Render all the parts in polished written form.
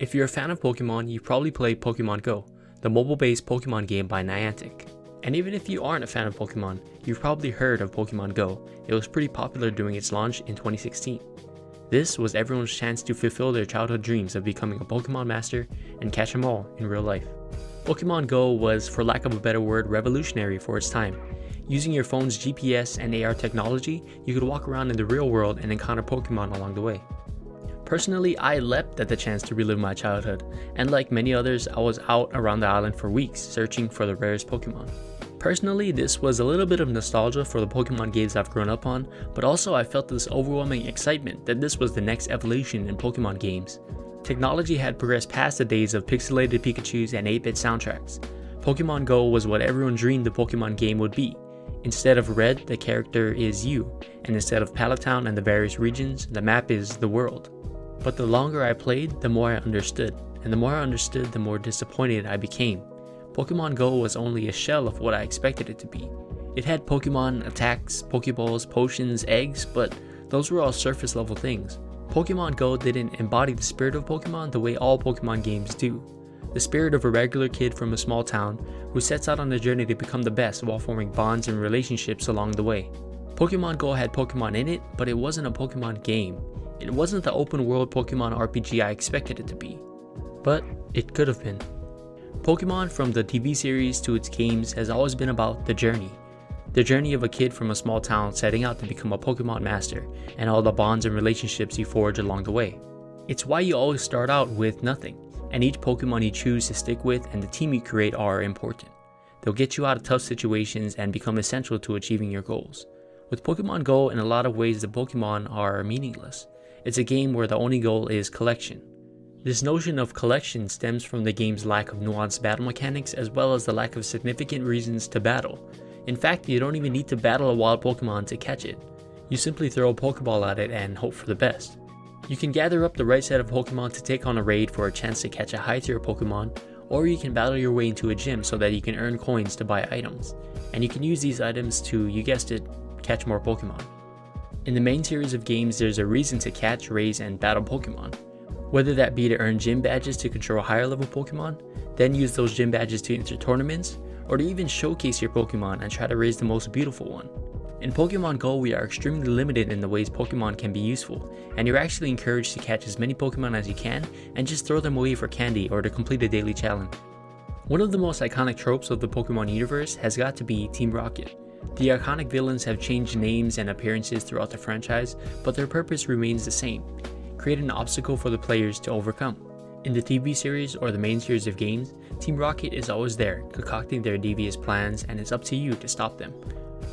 If you're a fan of Pokemon, you've probably played Pokemon Go, the mobile-based Pokemon game by Niantic. And even if you aren't a fan of Pokemon, you've probably heard of Pokemon Go. It was pretty popular during its launch in 2016. This was everyone's chance to fulfill their childhood dreams of becoming a Pokemon master and catch them all in real life. Pokemon Go was, for lack of a better word, revolutionary for its time. Using your phone's GPS and AR technology, you could walk around in the real world and encounter Pokemon along the way. Personally, I leapt at the chance to relive my childhood, and like many others, I was out around the island for weeks searching for the rarest Pokemon. Personally, this was a little bit of nostalgia for the Pokemon games I've grown up on, but also I felt this overwhelming excitement that this was the next evolution in Pokemon games. Technology had progressed past the days of pixelated Pikachus and 8-bit soundtracks. Pokemon Go was what everyone dreamed the Pokemon game would be. Instead of red, the character is you, and instead of Pallet Town and the various regions, the map is the world. But the longer I played, the more I understood, and the more I understood, the more disappointed I became. Pokemon Go was only a shell of what I expected it to be. It had Pokemon, attacks, Pokeballs, potions, eggs, but those were all surface level things. Pokemon Go didn't embody the spirit of Pokemon the way all Pokemon games do. The spirit of a regular kid from a small town who sets out on a journey to become the best while forming bonds and relationships along the way. Pokemon Go had Pokemon in it, but it wasn't a Pokemon game. It wasn't the open world Pokemon RPG I expected it to be. But it could have been. Pokemon, from the TV series to its games, has always been about the journey. The journey of a kid from a small town setting out to become a Pokemon master, and all the bonds and relationships you forge along the way. It's why you always start out with nothing, and each Pokemon you choose to stick with and the team you create are important. They'll get you out of tough situations and become essential to achieving your goals. With Pokemon Go, in a lot of ways the Pokemon are meaningless. It's a game where the only goal is collection. This notion of collection stems from the game's lack of nuanced battle mechanics as well as the lack of significant reasons to battle. In fact, you don't even need to battle a wild Pokemon to catch it. You simply throw a Pokeball at it and hope for the best. You can gather up the right set of Pokemon to take on a raid for a chance to catch a high tier Pokemon, or you can battle your way into a gym so that you can earn coins to buy items. And you can use these items to, you guessed it, catch more Pokemon. In the main series of games, there's a reason to catch, raise, and battle Pokemon. Whether that be to earn gym badges to control higher level Pokemon, then use those gym badges to enter tournaments, or to even showcase your Pokemon and try to raise the most beautiful one. In Pokemon Go, we are extremely limited in the ways Pokemon can be useful, and you're actually encouraged to catch as many Pokemon as you can and just throw them away for candy or to complete a daily challenge. One of the most iconic tropes of the Pokemon universe has got to be Team Rocket. The iconic villains have changed names and appearances throughout the franchise, but their purpose remains the same: create an obstacle for the players to overcome. In the TV series or the main series of games, Team Rocket is always there, concocting their devious plans, and it's up to you to stop them.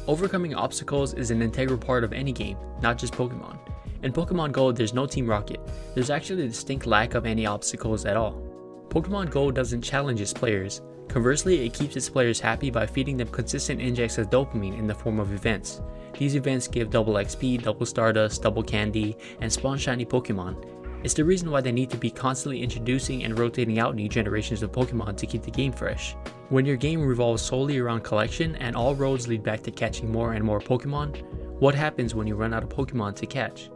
Overcoming obstacles is an integral part of any game, not just Pokemon. In Pokemon Go, there's no Team Rocket. There's actually a distinct lack of any obstacles at all. Pokemon Go doesn't challenge its players. Conversely, it keeps its players happy by feeding them consistent injects of dopamine in the form of events. These events give double XP, double Stardust, double Candy, and spawn shiny Pokemon. It's the reason why they need to be constantly introducing and rotating out new generations of Pokemon to keep the game fresh. When your game revolves solely around collection and all roads lead back to catching more and more Pokemon, what happens when you run out of Pokemon to catch?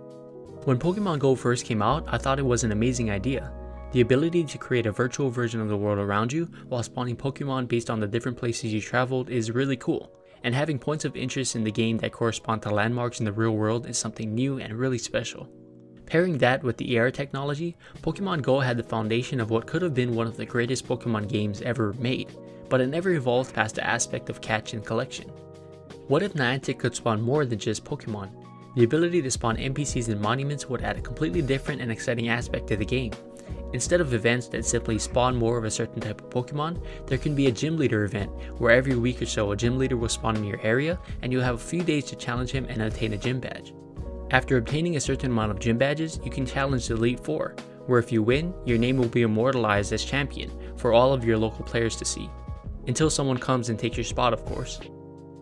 When Pokemon Go first came out, I thought it was an amazing idea. The ability to create a virtual version of the world around you while spawning Pokemon based on the different places you traveled is really cool, and having points of interest in the game that correspond to landmarks in the real world is something new and really special. Pairing that with the AR technology, Pokemon Go had the foundation of what could have been one of the greatest Pokemon games ever made, but it never evolved past the aspect of catch and collection. What if Niantic could spawn more than just Pokemon? The ability to spawn NPCs and monuments would add a completely different and exciting aspect to the game. Instead of events that simply spawn more of a certain type of Pokemon, there can be a gym leader event where every week or so a gym leader will spawn in your area and you'll have a few days to challenge him and obtain a gym badge. After obtaining a certain amount of gym badges, you can challenge the Elite Four, where if you win, your name will be immortalized as champion for all of your local players to see. Until someone comes and takes your spot, of course.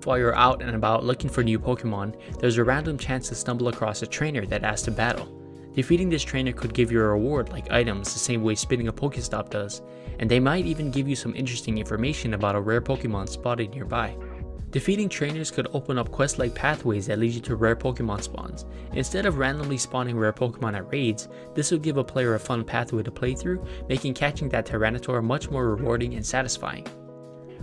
While you're out and about looking for new Pokemon, there's a random chance to stumble across a trainer that asks to battle. Defeating this trainer could give you a reward like items the same way spinning a Pokestop does, and they might even give you some interesting information about a rare Pokemon spotted nearby. Defeating trainers could open up quest-like pathways that lead you to rare Pokemon spawns. Instead of randomly spawning rare Pokemon at raids, this would give a player a fun pathway to play through, making catching that Tyranitar much more rewarding and satisfying.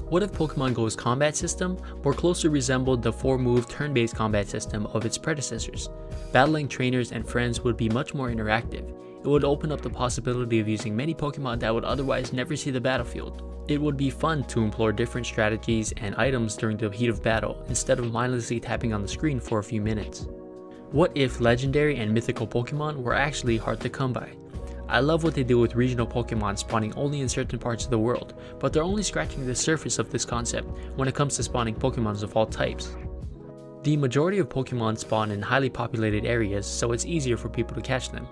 What if Pokemon Go's combat system more closely resembled the 4-move turn-based combat system of its predecessors? Battling trainers and friends would be much more interactive. It would open up the possibility of using many Pokemon that would otherwise never see the battlefield. It would be fun to employ different strategies and items during the heat of battle instead of mindlessly tapping on the screen for a few minutes. What if legendary and mythical Pokemon were actually hard to come by? I love what they do with regional Pokemon spawning only in certain parts of the world, but they're only scratching the surface of this concept when it comes to spawning Pokemons of all types. The majority of Pokemon spawn in highly populated areas, so it's easier for people to catch them.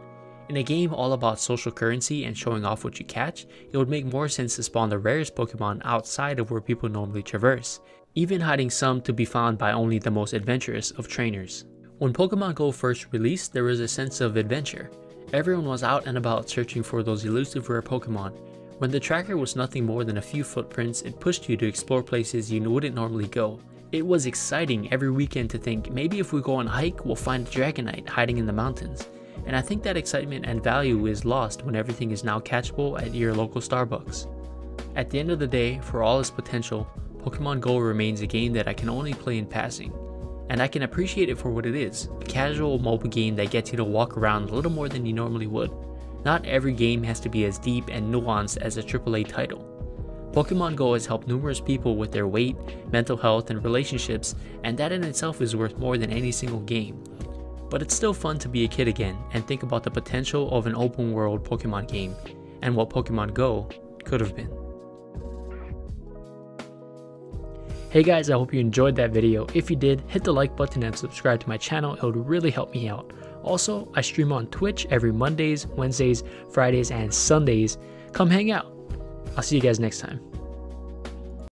In a game all about social currency and showing off what you catch, it would make more sense to spawn the rarest Pokemon outside of where people normally traverse, even hiding some to be found by only the most adventurous of trainers. When Pokemon Go first released, there was a sense of adventure. Everyone was out and about searching for those elusive rare Pokemon. When the tracker was nothing more than a few footprints, it pushed you to explore places you wouldn't normally go. It was exciting every weekend to think, maybe if we go on a hike, we'll find a Dragonite hiding in the mountains. And I think that excitement and value is lost when everything is now catchable at your local Starbucks. At the end of the day, for all its potential, Pokemon Go remains a game that I can only play in passing. And I can appreciate it for what it is, a casual mobile game that gets you to walk around a little more than you normally would. Not every game has to be as deep and nuanced as a AAA title. Pokemon Go has helped numerous people with their weight, mental health, and relationships, and that in itself is worth more than any single game. But it's still fun to be a kid again and think about the potential of an open world Pokemon game and what Pokemon Go could have been. Hey guys, I hope you enjoyed that video. If you did, hit the like button and subscribe to my channel. It would really help me out. Also, I stream on Twitch every Mondays, Wednesdays, Fridays, and Sundays. Come hang out. I'll see you guys next time.